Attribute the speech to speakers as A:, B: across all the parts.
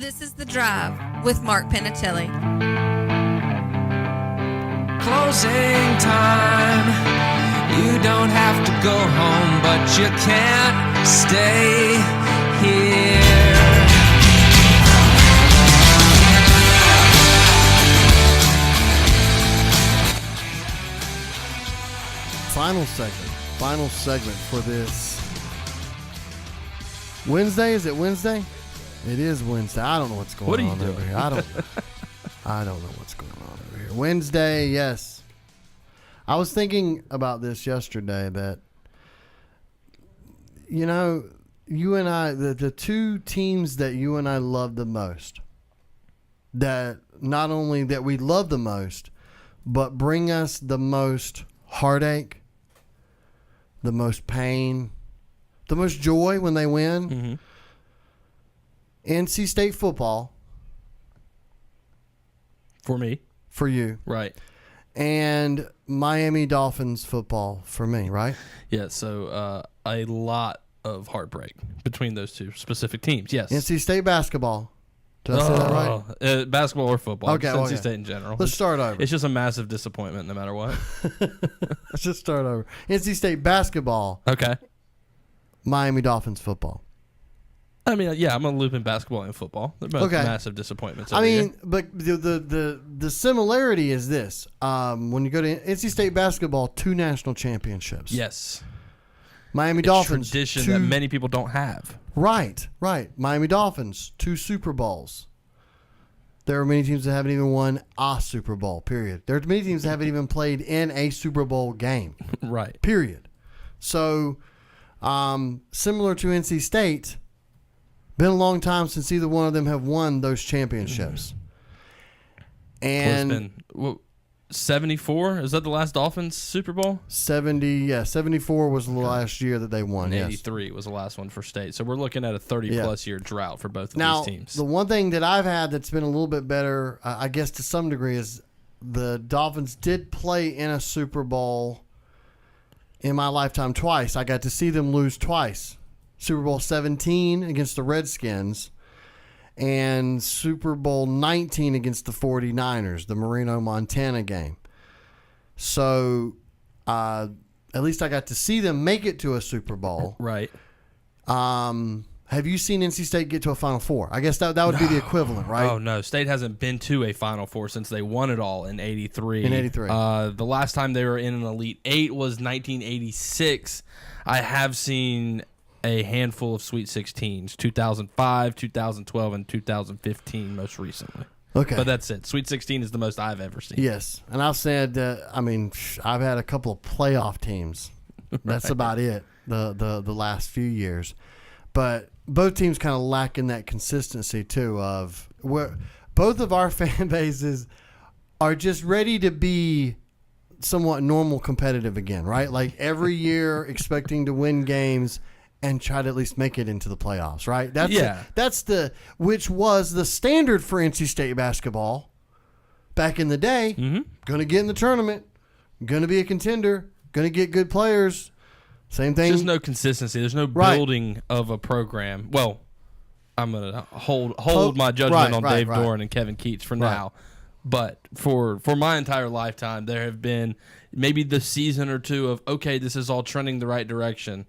A: This is The Drive with Mark Penatelli.
B: Closing time. You don't have to go home, but you can't stay here.
C: Final segment for this Wednesday. Is it Wednesday? It is Wednesday. I don't know what's going on over here. I don't know what's going on over here. Wednesday, yes. I was thinking about this yesterday that, you know, you and I, the two teams that you and I love the most, that not only that we love the most, but bring us the most heartache, the most pain, the most joy when they win.
D: Mm-hmm.
C: NC State football.
D: For me.
C: For you.
D: Right.
C: And Miami Dolphins football for me, right?
D: Yeah, so a lot of heartbreak between those two specific teams, yes.
C: NC State basketball. Did I say that right?
D: Basketball or football.
C: Okay,
D: NC State in general.
C: Let's start over.
D: It's just a massive disappointment no matter what.
C: Let's just start over. NC State basketball.
D: Okay.
C: Miami Dolphins football.
D: I mean, yeah, I'm going to loop in basketball and football. They're both massive disappointments.
C: I mean, but the similarity is this. When you go to NC State basketball, 2 national championships.
D: Yes.
C: Miami Dolphins.
D: Tradition that many people don't have.
C: Right. Miami Dolphins, 2 Super Bowls. There are many teams that haven't even won a Super Bowl, period. There are many teams that haven't even played in a Super Bowl game.
D: Right.
C: Period. So, similar to NC State, been a long time since either one of them have won those championships. And
D: it's been 74? Is that the last Dolphins Super Bowl?
C: 74 was the last year that they won.
D: And 83 was the last one for State. So we're looking at a 30-plus year drought for both of these teams.
C: The one thing that I've had that's been a little bit better, I guess to some degree, is the Dolphins did play in a Super Bowl in my lifetime twice. I got to see them lose twice. Super Bowl 17 against the Redskins and Super Bowl 19 against the 49ers, the Marino, Montana game. So at least I got to see them make it to a Super Bowl.
D: Right.
C: Have you seen NC State get to a Final Four? I guess that would be the equivalent, right?
D: Oh, no. State hasn't been to a Final Four since they won it all in 83. The last time they were in an Elite Eight was 1986. I have seen a handful of Sweet 16s, 2005, 2012, and 2015 most recently.
C: Okay.
D: But that's it. Sweet 16 is the most I've ever seen.
C: Yes. And I've said, I've had a couple of playoff teams. That's about it, the last few years. But both teams kind of lack in that consistency, too, of where both of our fan bases are just ready to be somewhat normal competitive again, right? Like every year expecting to win games and try to at least make it into the playoffs, right? Which was the standard for NC State basketball back in the day.
D: Mm-hmm.
C: Going to get in the tournament, going to be a contender, going to get good players. Same thing.
D: There's no consistency. There's no building of a program. Well, I'm going to hold my judgment on Dave Doran and Kevin Keats for now. But for my entire lifetime, there have been maybe the season or two of, okay, this is all trending the right direction.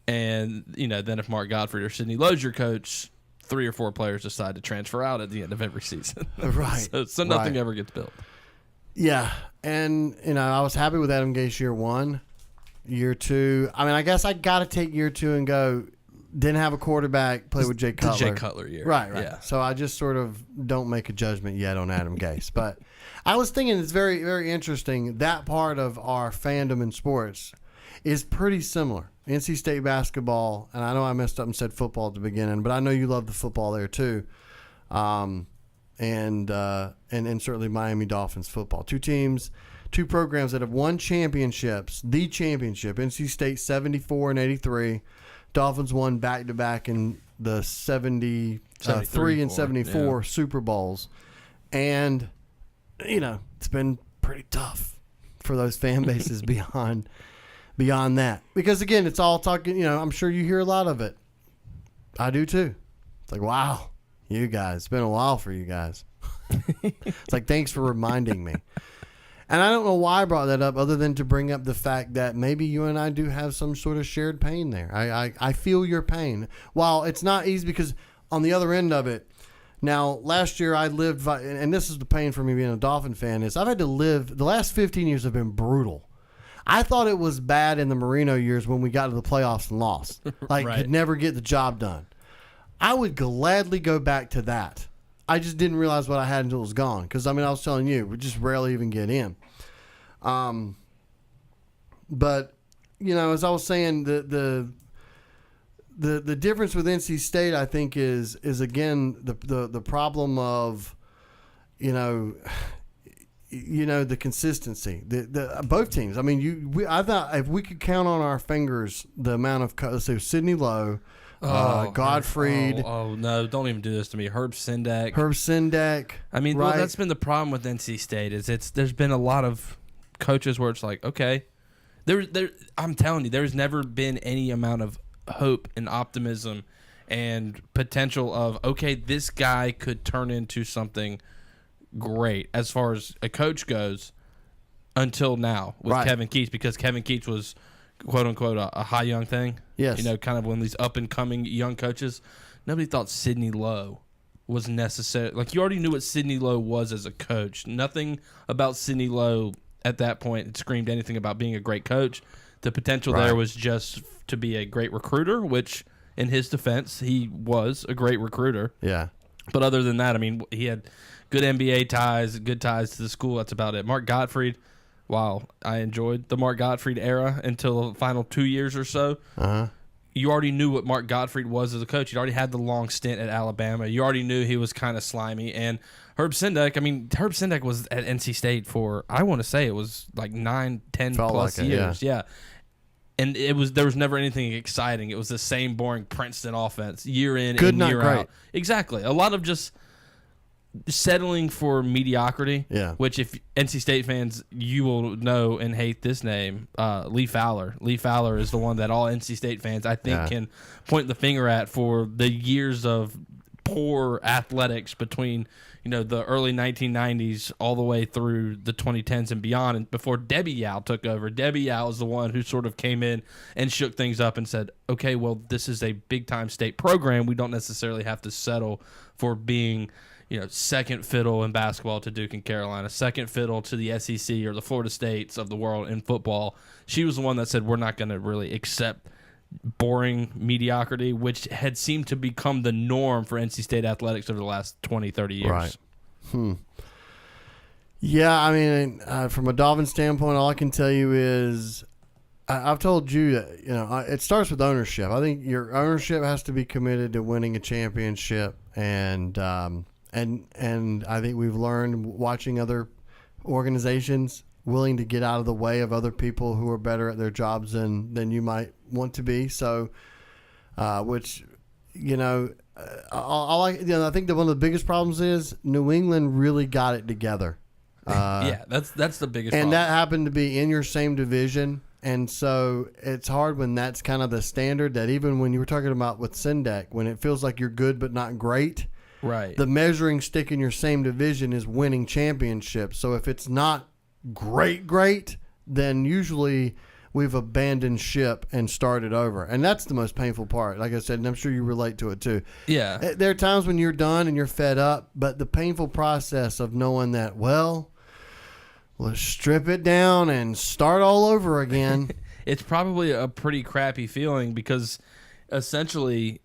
D: And, then if Mark Godfrey or Sidney Lowe's your coach, 3 or 4 players decide to transfer out at the end of every season.
C: Right.
D: so nothing ever gets built.
C: Yeah. And, I was happy with Adam Gase year 1. Year 2, I guess I got to take year 2 and go, didn't have a quarterback, play with Jay Cutler.
D: The Jay Cutler year.
C: Right.
D: Yeah.
C: So I just sort of don't make a judgment yet on Adam Gase. But I was thinking it's very, very interesting. That part of our fandom in sports is pretty similar. NC State basketball, and I know I messed up and said football at the beginning, but I know you love the football there too. And certainly Miami Dolphins football. 2 teams, 2 programs that have won championships. The championship, NC State 74 and 83. Dolphins won back-to-back in the 73 and 74 Super Bowls. And, it's been pretty tough for those fan bases beyond that. Because, again, it's all talking, I'm sure you hear a lot of it. I do, too. It's like, wow, You guys. It's been a while for you guys. It's like, thanks for reminding me. And I don't know why I brought that up other than to bring up the fact that maybe you and I do have some sort of shared pain there. I feel your pain. While it's not easy because on the other end of it, now last year I lived, and this is the pain for me being a Dolphin fan, is I've had to live, the last 15 years have been brutal. I thought it was bad in the Marino years when we got to the playoffs and lost. Like, could never get the job done. I would gladly go back to that. I just didn't realize what I had until it was gone. Because, I mean, I was telling you, we just rarely even get in. But, you know, as I was saying, the difference with NC State, I think, is again, the problem of, you know, the consistency. The both teams. I mean, I thought if we could count on our fingers the amount of, let's say, Sidney Lowe, Gottfried.
D: Oh no! Don't even do this to me. Herb Sendek.
C: I
D: mean, well, that's been the problem with NC State. There's been a lot of coaches where it's like, okay, I'm telling you, there's never been any amount of hope and optimism and potential of, okay, this guy could turn into something great as far as a coach goes until now with Kevin Keats, because Kevin Keats was, quote unquote, a high young thing.
C: Yes.
D: You know, kind of one of these up and coming young coaches. Nobody thought Sidney Lowe was necessary. Like, you already knew what Sidney Lowe was as a coach. Nothing about Sidney Lowe at that point screamed anything about being a great coach. The potential there was just to be a great recruiter, which, in his defense, he was a great recruiter.
C: Yeah.
D: But other than that, I mean, he had good NBA ties, good ties to the school. That's about it. Mark Gottfried, wow, I enjoyed the Mark Gottfried era until the final 2 years or so. You already knew what Mark Gottfried was as a coach. You'd already had the long stint at Alabama. You already knew he was kind of slimy. And Herb Sendek was at NC State for, I want to say it was like 9, 10 plus years. Yeah. And there was never anything exciting. It was the same boring Princeton offense year in and year out. Exactly. A lot of just settling for mediocrity. Yeah. Which, if NC State fans, you will know and hate this name, Lee Fowler. Lee Fowler is the one that all NC State fans, I think, can point the finger at for the years of poor athletics between, you know, the early 1990s all the way through the 2010s and beyond, and before Debbie Yao took over. Debbie Yao is the one who sort of came in and shook things up and said, okay, well, this is a big-time state program. We don't necessarily have to settle for being, you know, second fiddle in basketball to Duke and Carolina, second fiddle to the SEC or the Florida States of the world in football. She was the one that said, we're not going to really accept boring mediocrity, which had seemed to become the norm for NC State athletics over the last 20, 30 years.
C: Right. Yeah, I mean, from a Dolphin standpoint, all I can tell you is I've told you that, you know, it starts with ownership. I think your ownership has to be committed to winning a championship, and I think we've learned watching other organizations willing to get out of the way of other people who are better at their jobs than you might want to be. So, which, you know, I think that one of the biggest problems is New England really got it together.
D: Yeah, that's the biggest problem.
C: And that happened to be in your same division. And so it's hard when that's kind of the standard, that even when you were talking about with Sendek, when it feels like you're good but not great,
D: right? The
C: measuring stick in your same division is winning championships. So if it's not great, then usually we've abandoned ship and started over. And that's the most painful part. Like I said, and I'm sure you relate to it too.
D: Yeah.
C: There are times when you're done and you're fed up, but the painful process of knowing that, well, let's strip it down and start all over again.
D: It's probably a pretty crappy feeling, because essentially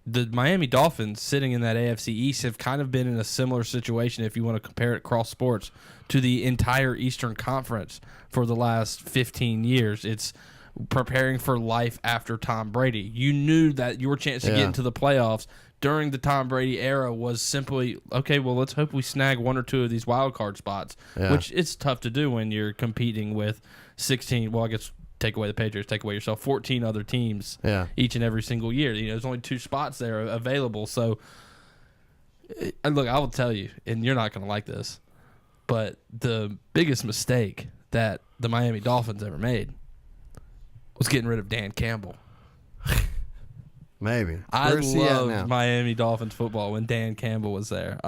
D: the Miami Dolphins sitting in that AFC East have kind of been in a similar situation, if you want to compare it across sports, to the entire Eastern Conference for the last 15 years. It's preparing for life after Tom Brady. You knew that your chance to get into the playoffs during the Tom Brady era was simply, okay, well, let's hope we snag one or two of these wild card spots, which it's tough to do when you're competing with 16, well, I guess take away the Patriots, take away yourself, 14 other teams each and every single year. You know, there's only 2 spots there available. So, look, I will tell you, and you're not going to like this, but the biggest mistake that the Miami Dolphins ever made was getting rid of Dan Campbell.
C: Maybe.
D: I
C: Where's he at now?
D: loved Miami Dolphins football when Dan Campbell was there.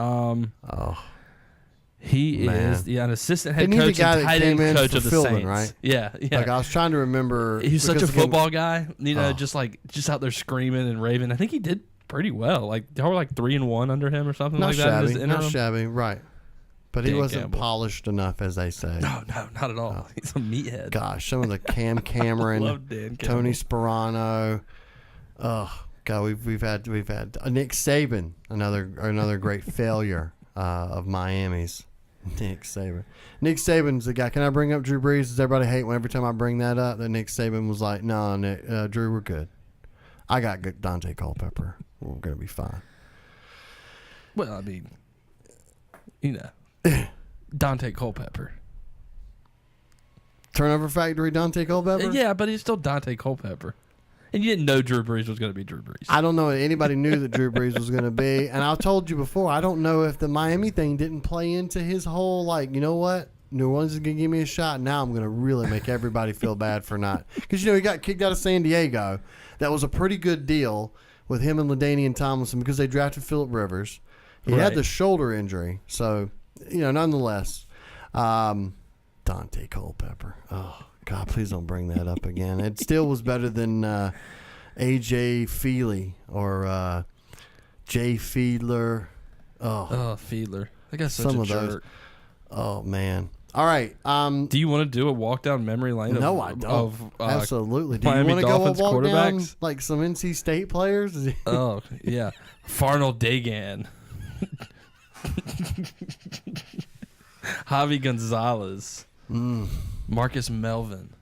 D: He
C: Man.
D: is an assistant head
C: Isn't he the
D: coach
C: guy
D: and
C: that
D: tight
C: came
D: end
C: in
D: coach
C: for
D: of the
C: Philbin,
D: Saints.
C: right?
D: Yeah.
C: Like I was trying to remember.
D: He's such a
C: because, again,
D: football guy, just out there screaming and raving. I think he did pretty well. Like they were like 3-1 under him or something like that. In his interim.
C: Not shabby, right? But he
D: Dan
C: wasn't
D: Campbell.
C: polished enough, as they say.
D: No, not at all. He's a meathead.
C: Gosh, some of the Cam Cameron,
D: Love Dan Campbell.
C: Tony Sperano. Oh God, we've had Nick Saban, another great failure of Miami's. Nick Saban's the guy. Can I bring up Drew Brees? Does everybody hate when every time I bring that up? That Nick Saban was like, "No, Nick, Drew, we're good. I got good Dante Culpepper. We're gonna be fine."
D: Well, I mean, Dante Culpepper.
C: Turnover Factory, Dante Culpepper.
D: Yeah, but he's still Dante Culpepper. And you didn't know Drew Brees was going to be Drew Brees.
C: I don't know if anybody knew that Drew Brees was going to be. And I told you before, I don't know if the Miami thing didn't play into his whole, like, you know what? New Orleans is going to give me a shot. Now I'm going to really make everybody feel bad for not. Because, he got kicked out of San Diego. That was a pretty good deal with him and LaDainian Tomlinson because they drafted Phillip Rivers. He had the shoulder injury. So, nonetheless, Dante Culpepper. Oh, God, please don't bring that up again. It still was better than A.J. Feely or Jay Fiedler.
D: Oh, Fiedler. I got such
C: some
D: a
C: of those.
D: jerk.
C: Oh, man. All right.
D: Do you want to do a walk down memory lane?
C: No, I don't. Absolutely. Do
D: Miami
C: you want to
D: Dolphins
C: go walk down
D: quarterbacks?
C: like some NC State players?
D: Oh, yeah. Farnell Dagan. Javi Gonzalez. Marcus Melvin.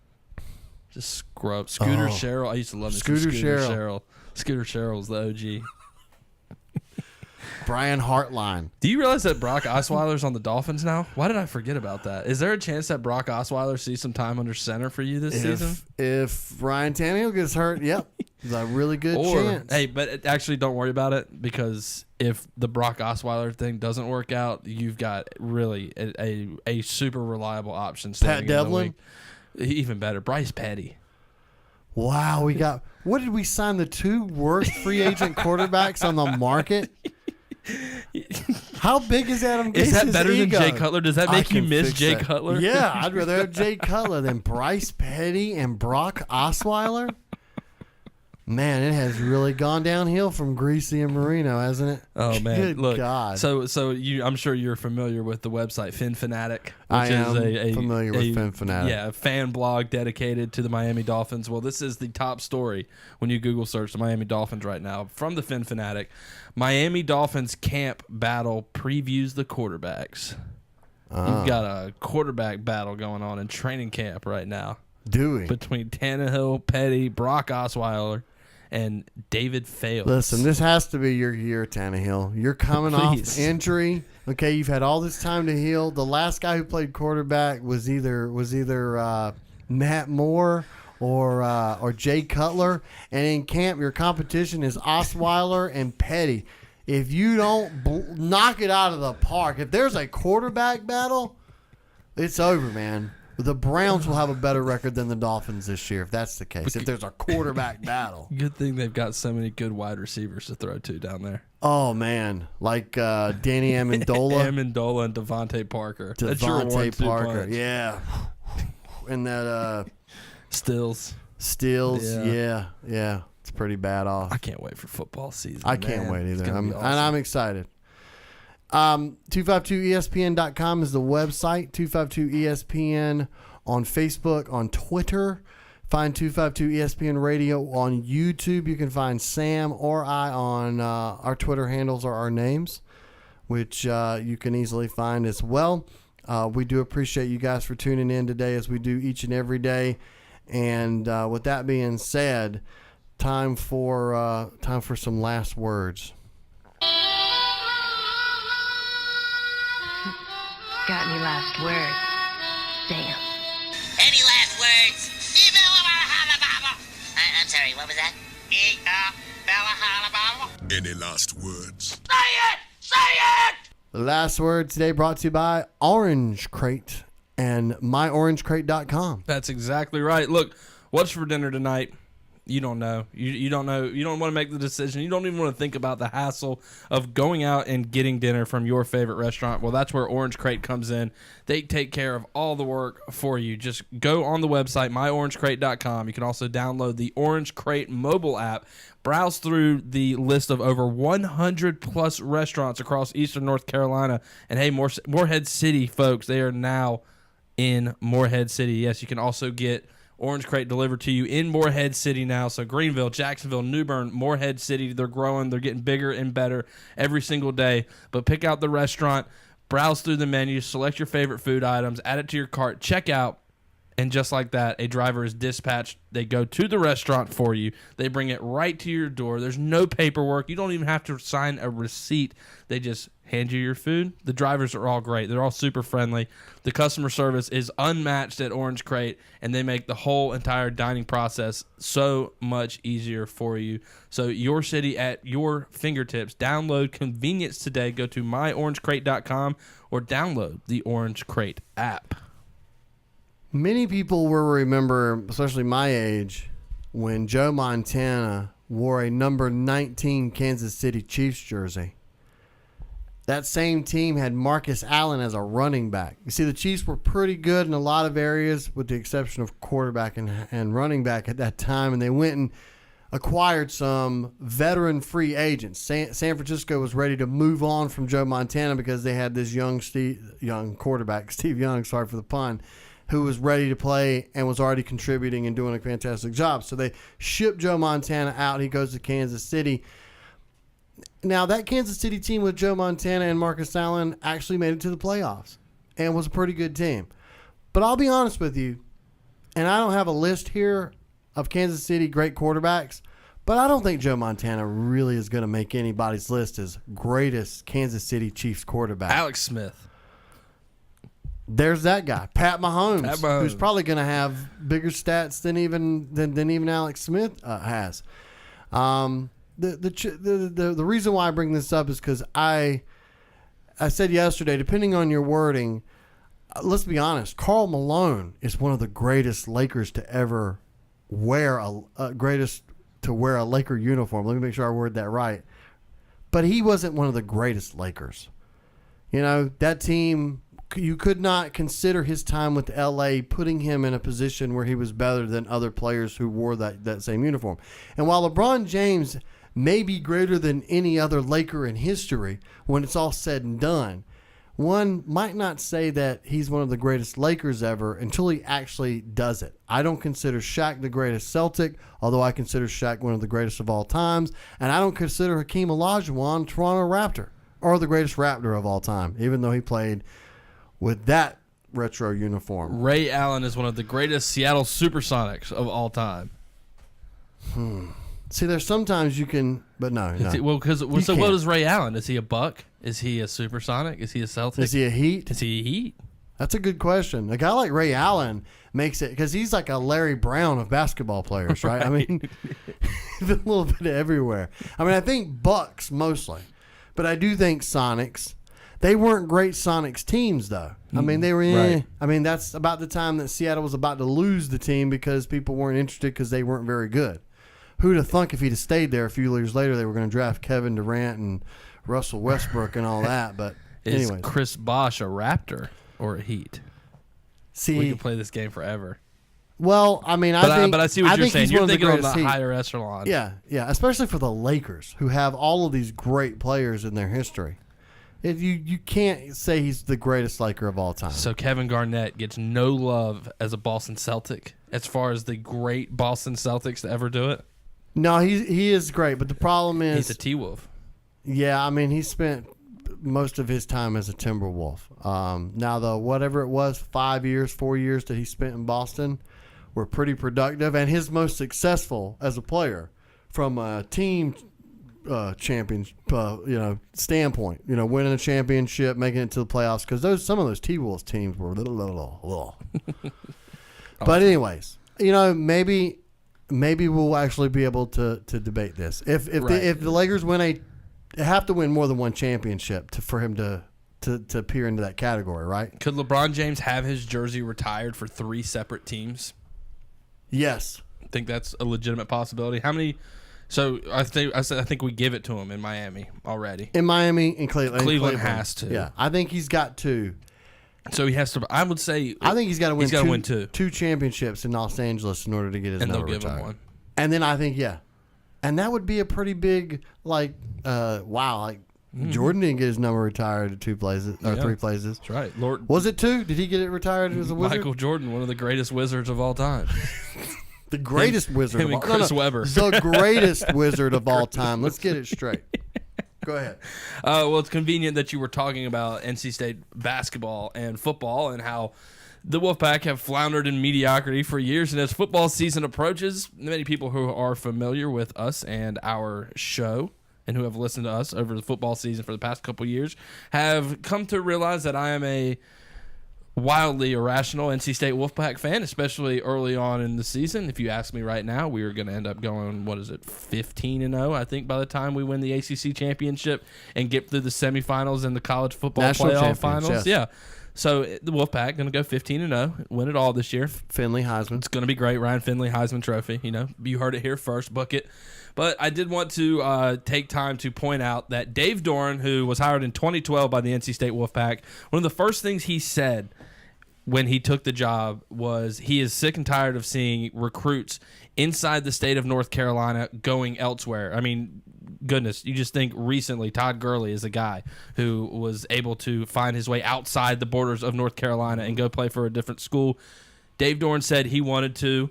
D: Just scrub. Scooter Sherrill. I used to love
C: Scooter Sherrill.
D: Sherrill. Scooter Sherrill's the OG.
C: Brian Hartline.
D: Do you realize that Brock Osweiler's on the Dolphins now? Why did I forget about that? Is there a chance that Brock Osweiler sees some time under center for you this season?
C: If Ryan Tannehill gets hurt, yep. There's a really good chance.
D: Hey, but actually don't worry about it because if the Brock Osweiler thing doesn't work out, you've got really a super reliable option.
C: Pat Devlin?
D: Even better. Bryce Petty.
C: Wow, what did we sign the two worst free agent quarterbacks on the market? How big is Adam Gase's
D: Is that better
C: ego?
D: than Jay Cutler? Does that make you miss Jay
C: that.
D: Cutler?
C: Yeah, I'd rather have Jay Cutler than Bryce Petty and Brock Osweiler. Man, it has really gone downhill from Greasy and Marino, hasn't it?
D: Oh man,
C: Good
D: look.
C: God.
D: So I'm sure you're familiar with the website Fin Fanatic, which
C: I am
D: is
C: familiar with Fin Fanatic.
D: Yeah, a fan blog dedicated to the Miami Dolphins. Well, this is the top story when you Google search the Miami Dolphins right now from the Fin Fanatic. Miami Dolphins camp battle previews the quarterbacks. You've got a quarterback battle going on in training camp right now. Between Tannehill, Petty, Brock Osweiler, and David Fales.
C: Listen, this has to be your year, Tannehill. You're coming off injury. Okay, you've had all this time to heal. The last guy who played quarterback was either Matt Moore or Jay Cutler. And in camp, your competition is Osweiler and Petty. If you don't knock it out of the park, if there's a quarterback battle, it's over, man. The Browns will have a better record than the Dolphins this year if that's the case. If there's a quarterback battle.
D: Good thing they've got so many good wide receivers to throw to down there.
C: Oh, man. Like Danny Amendola.
D: Amendola and Devontae Parker. That's your 1-2
C: Parker.
D: punch.
C: Yeah. And that
D: Stills.
C: Yeah. It's pretty bad off.
D: I can't wait for football season.
C: I can't wait either.
D: Awesome.
C: And I'm excited. 252ESPN.com is the website. 252ESPN on Facebook, on Twitter. Find 252ESPN Radio on YouTube. You can find Sam or I on our Twitter handles or our names, which you can easily find as well. We do appreciate you guys for tuning in today as we do each and every day. And with that being said, time for some last words.
E: Got any last words? Damn.
F: Any last words? I'm sorry, what was that?
G: Any last words?
F: Say it! Say it!
C: The last word today brought to you by Orange Crate and myorangecrate.com.
D: That's exactly right. Look, what's for dinner tonight? You don't know. You don't know. You don't want to make the decision. You don't even want to think about the hassle of going out and getting dinner from your favorite restaurant. Well, that's where Orange Crate comes in. They take care of all the work for you. Just go on the website, myorangecrate.com. You can also download the Orange Crate mobile app. Browse through the list of over 100 plus restaurants across eastern North Carolina. And hey, Morehead City, folks, they are now in Morehead City. Yes, you can also get Orange Crate delivered to you in Morehead City now. So Greenville, Jacksonville, New Bern, Morehead City, they're growing. They're getting bigger and better every single day. But pick out the restaurant, browse through the menu, select your favorite food items, add it to your cart, check out, and just like that, a driver is dispatched. They go to the restaurant for you. They bring it right to your door. There's no paperwork. You don't even have to sign a receipt. They just hand you your food. The drivers are all great. They're all super friendly. The customer service is unmatched at Orange Crate, and they make the whole entire dining process so much easier for you. So your city at your fingertips. Download convenience today. Go to myorangecrate.com or download the Orange Crate app.
C: Many people will remember, especially my age, when Joe Montana wore a number 19 Kansas City Chiefs jersey. That same team had Marcus Allen as a running back. You see, the Chiefs were pretty good in a lot of areas, with the exception of quarterback and running back at that time, and they went and acquired some veteran free agents. San Francisco was ready to move on from Joe Montana because they had this young quarterback, Steve Young, sorry for the pun, who was ready to play and was already contributing and doing a fantastic job. So they shipped Joe Montana out. He goes to Kansas City. Now, that Kansas City team with Joe Montana and Marcus Allen actually made it to the playoffs and was a pretty good team. But I'll be honest with you, and I don't have a list here of Kansas City great quarterbacks, but I don't think Joe Montana really is going to make anybody's list as greatest Kansas City Chiefs quarterback.
D: Alex Smith.
C: There's that guy, Pat Mahomes, who's probably going to have bigger stats than even Alex Smith has. The reason why I bring this up is because I said yesterday, depending on your wording, let's be honest, Karl Malone is one of the greatest Lakers to ever wear to wear a Laker uniform. Let me make sure I word that right. But he wasn't one of the greatest Lakers. You know, that team, you could not consider his time with LA putting him in a position where he was better than other players who wore that same uniform. And while LeBron James may be greater than any other Laker in history, when it's all said and done, one might not say that he's one of the greatest Lakers ever until he actually does it. I don't consider Shaq the greatest Celtic, although I consider Shaq one of the greatest of all times. And I don't consider Hakeem Olajuwon Toronto Raptor or the greatest Raptor of all time, even though he played with that retro uniform.
D: Ray Allen is one of the greatest Seattle Supersonics of all time.
C: See, there's sometimes you can, but no.
D: What is Ray Allen? Is he a Buck? Is he a Supersonic? Is he a Celtic?
C: Is he a Heat?
D: Is he a Heat?
C: That's a good question. A guy like Ray Allen makes it, because he's like a Larry Brown of basketball players, right? I mean, he's a little bit everywhere. I mean, I think Bucks mostly, but I do think Sonics. They weren't great Sonics teams, though. I mean, they were
D: right.
C: I mean, that's about the time that Seattle was about to lose the team because people weren't interested because they weren't very good. Who'd have thunk if he'd have stayed there a few years later they were going to draft Kevin Durant and Russell Westbrook and all that. But anyways.
D: Is Chris Bosh a Raptor or a Heat?
C: See,
D: we can play this game forever.
C: Well, I mean,
D: but I see what you're saying. You're thinking on the
C: Heat.
D: higher echelon.
C: Yeah, especially for the Lakers, who have all of these great players in their history. You can't say he's the greatest Laker of all time.
D: So Kevin Garnett gets no love as a Boston Celtic as far as the great Boston Celtics to ever do it?
C: No, he is great, but the problem is...
D: He's a T-Wolf.
C: Yeah, I mean, he spent most of his time as a Timberwolf. Now, whatever it was, 4 years that he spent in Boston were pretty productive, and his most successful as a player from a team champion standpoint, winning a championship, making it to the playoffs, because some of those T-Wolves teams were little. But anyways, maybe we'll actually be able to debate this. If the Lakers they have to win more than one championship for him to appear into that category, right?
D: Could LeBron James have his jersey retired for 3 separate teams?
C: Yes.
D: think that's a legitimate possibility. How many? So I think we give it to him in Miami already.
C: In Miami and Cleveland.
D: Cleveland has to.
C: Yeah, I think he's got to.
D: So he has to. I would say.
C: I think he's got to win.
D: He's got to win two
C: championships in Los Angeles in order to get his number retired.
D: And they'll give him one.
C: And then I think and that would be a pretty big wow. Jordan didn't get his number retired at 2 places or 3 places.
D: That's right. Lord,
C: was it 2? Did he get it retired as a Wizard?
D: Michael Jordan, one of the greatest wizards of all time.
C: The greatest wizard
D: him
C: of all
D: and Chris Webber.
C: The greatest wizard of all time. Let's get it straight. Go ahead.
D: Well, it's convenient that you were talking about NC State basketball and football and how the Wolfpack have floundered in mediocrity for years. And as football season approaches, many people who are familiar with us and our show and who have listened to us over the football season for the past couple years have come to realize that I am a wildly irrational NC State Wolfpack fan, especially early on in the season. If you ask me right now, we are going to end up going, 15-0, I think, by the time we win the ACC championship and get through the semifinals and the college football playoff finals.
C: Yes.
D: Yeah. So the Wolfpack going to go 15-0, win it all this year.
C: Finley Heisman.
D: It's going to be great. Ryan Finley Heisman Trophy. You heard it here first. Book it. But I did want to take time to point out that Dave Doran, who was hired in 2012 by the NC State Wolfpack, one of the first things he said when he took the job was he is sick and tired of seeing recruits inside the state of North Carolina going elsewhere. I mean, goodness, you just think recently Todd Gurley is a guy who was able to find his way outside the borders of North Carolina and go play for a different school. Dave Doran said he wanted to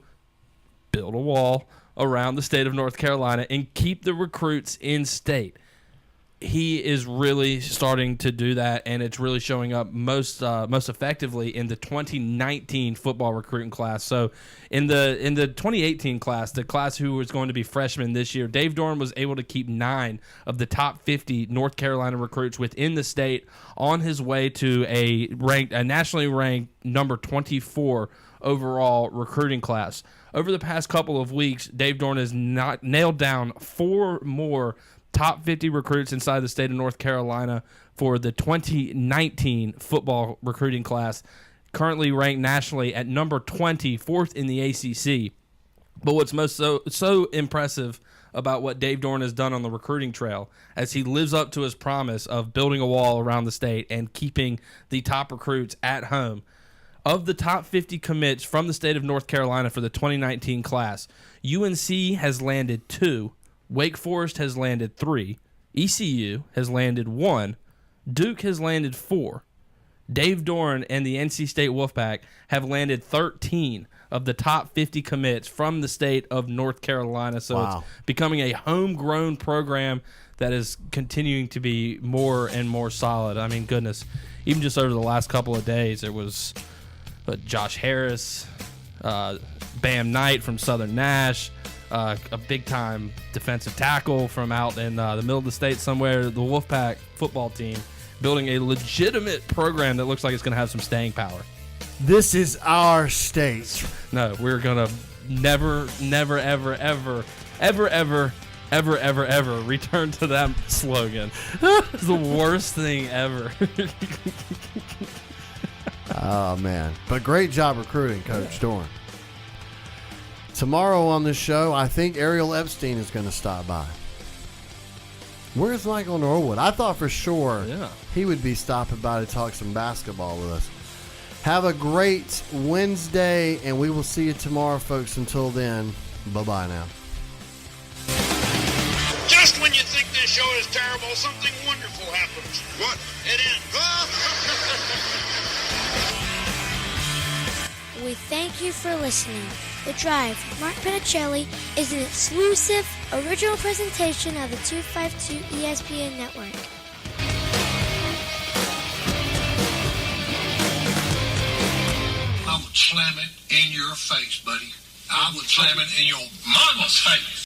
D: build a wall around the state of North Carolina and keep the recruits in state. He is really starting to do that, and it's really showing up most effectively in the 2019 football recruiting class. So in the 2018 class, the class who was going to be freshmen this year, Dave Doran was able to keep 9 of the top 50 North Carolina recruits within the state on his way to a nationally ranked number 24 overall recruiting class. Over the past couple of weeks, Dave Doran has nailed down 4 more top 50 recruits inside the state of North Carolina for the 2019 football recruiting class, currently ranked nationally at number 20, 4th in the ACC. But what's most so impressive about what Dave Doran has done on the recruiting trail, as he lives up to his promise of building a wall around the state and keeping the top recruits at home. Of the top 50 commits from the state of North Carolina for the 2019 class, UNC has landed 2, Wake Forest has landed 3, ECU has landed 1, Duke has landed 4. Dave Doran and the NC State Wolfpack have landed 13 of the top 50 commits from the state of North Carolina. So It's becoming a homegrown program that is continuing to be more and more solid. I mean, goodness, even just over the last couple of days, it was Josh Harris, Bam Knight from Southern Nash, a big-time defensive tackle from out in the middle of the state somewhere, the Wolfpack football team, building a legitimate program that looks like it's going to have some staying power.
C: This is our state.
D: No, we're going to never, ever return to that slogan. It's the worst thing ever.
C: Oh, man. But great job recruiting, Coach Doran. Tomorrow on this show, I think Ariel Epstein is going to stop by. Where's Michael Norwood? I thought for sure he would be stopping by to talk some basketball with us. Have a great Wednesday, and we will see you tomorrow, folks. Until then, bye-bye now.
G: Just when you think this show is terrible, something wonderful happens. What? It ends.
H: We thank you for listening. The Drive with Mark Pinicelli is an exclusive, original presentation of the 252 ESPN Network.
G: I would slam it in your face, buddy. I would slam it in your mama's face.